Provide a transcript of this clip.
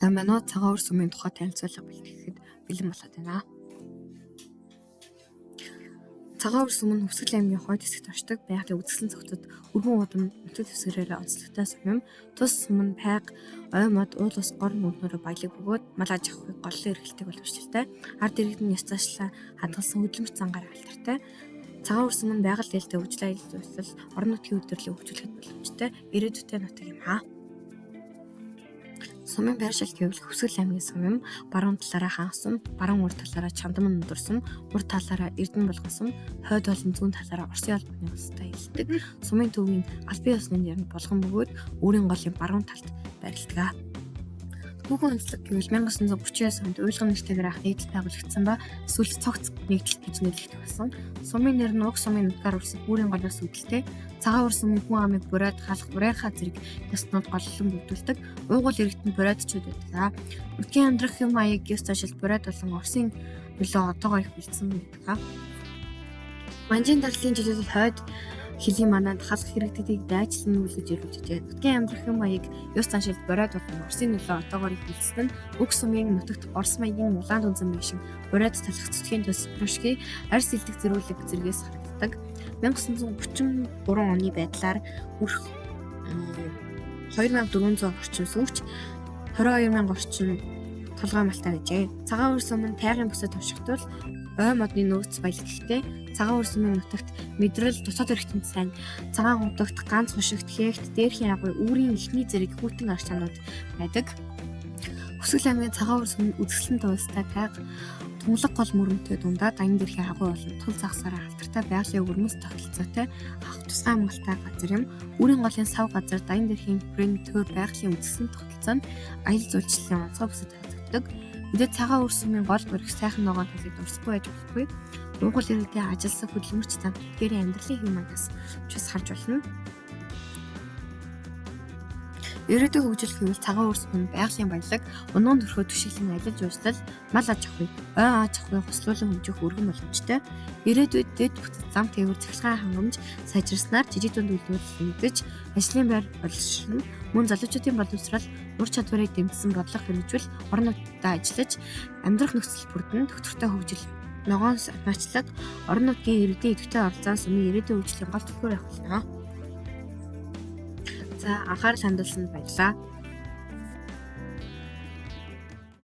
Манай цагаан өр сүмийн тухай танилцуулга бэлтгэхэд бэлэн болоод байна. Цагаан өр сүм нь Хүсгэл аймгийн хойд хэсэгт оршдог байгалийн үзэсгэлэн цогцод өргөн удам нутаг дэвсгэрээр онцлогтой сүм юм. Тус сүм нь пайг, ой мод, уул ус гор нүднөрөө баялаг бөгөөд мал аж ахуйг голлон эрхэлдэг боловчлалтай. Ард иргэдийн ёс зашлаа хадгалсан хөдөлмөрч зангаар алдартай. Цагаан өр сүм нь байгаль дээлтэй хөгжил аялал жуулчлал, орон нутгийн өдөрлөг хөгжүүлэхэд боломжтой ирээдүйтэй нутаг юм аа. Сумын байршил гэвэл Хүсгэл аймгийн сум юм. Баруун талаараа хаан сум, баруун урд талаараа Чандаман нөдөр сум, урд талаараа Эрдэнэ булган сум, хойд болон зүүн талаараа Оросын албаны улстай хэлдэг. Сумын төвийн албан ёсны нэр нь булган бөгөөд өөрийн голын баруун талд байрладаг. Түүхэн онцлог гэвэл 1939 онд уйлган нэртэйгээр анх нэгдэл байгуулагдсан ба эсвэл цогц нэгдэл гэж нэрлэгдэх болсон. Сумын нэр нь уг сумын нутгаар урсан бүрийн голоос үүдэлтэй. Цагаан өр сүмийн хүн амыг бурайд халах бурайхаа зэрэг ёснууд голлон бүрдүүлдэг. Уугуул иргэдэнд бурайдчуд байдаг. Нутгийн амьдрах юм аяг ёс зашил бурайд болон Оросын нөлөө одоогоор их бэлдсэн байдаг. Манжийн дардлын жилүүд хойд хэлийн мананд халах хэрэгтдийг дайчлан үлгэж ирүүлжээ. Нутгийн амьдрах юм аяг ёс заншил бурайд болон Оросын нөлөө одоогоор их бэлдсэн нь уг сумын нутагт Орос маягийн улаан дүнзэн биш бурайд талах цэцгийн төс прошки арьс илдэг зэрүүлэг зэргээс харагддаг. 1933 оны байдлаар хүрх 2400 орчим сүмч 22,000 орчим толгой малтай байжээ. Цагаан өр сүм нь тайгын бүсэд туршигтвал ой модны нөөц баялагтай. Цагаан өр сүмийн нутагт мэдрэл тусад өрхтөнд сайн, цагаан хутагт ганц хушигт хээгт дээрхийн агуй үүрийн эхний зэрэг хүүтэн арч хамнууд байдаг. Хүсгэл аймгийн цагаан өр сүмийн үзэсгэлэн туульстай тайг тунгалаг гол мөрөнтэй дундаа даян дээрхийн агуй болон тул загсаараа алдартай байгалийн өрмөс тогтолцоотой авах тусгай амгалтай газар юм. Үүрийн голын сав газар даян дээрхийн хүрээний төр байгалийн үзэсгэлэн тогтолцоо нь аялал жуулчлалын онцгой бүсэд хязгаарддаг. Мэдээ цагаан өр сүмийн гол бүрэх сайхан ногоон талыг дурсахгүй байж болохгүй. Уугуул иргэдийн ажилсан хөдөлмөрч зам тэдгээрийн амьдралын хэм маягаас чус харж болно. Ирээдүйн хөгжил гэвэл цагаан өр сүм нь байгалийн баялаг, унуун төрхөө түшиглэн аялал жуулчлал, мал аж ахуйг, ой аж ахуйг хослуулан хөгжих өргөн боломжтой. Ирээдүйд дэд бүтэц зам тээвэр цахилгаан хангамж сайжирснаар жижиг дунд үйлдвэрлэл нэмэгдэж, ажлын байр боловсролно, мөн залуучуудын боловсрол, ур чадварыг дэмжсэн бодлого хэрэгжүүл, орон нутгад ажиллаж, амьдрах нөхцөл бүрдэн доктортой хөгжил, ногоон санаачлаг, орон нутгийн иргэдийн идэвхтэй оролцоо сумын ирээдүйн хөгжлийн гол төлөөр явах болно. За анхаарал хандуулсанд баярлалаа.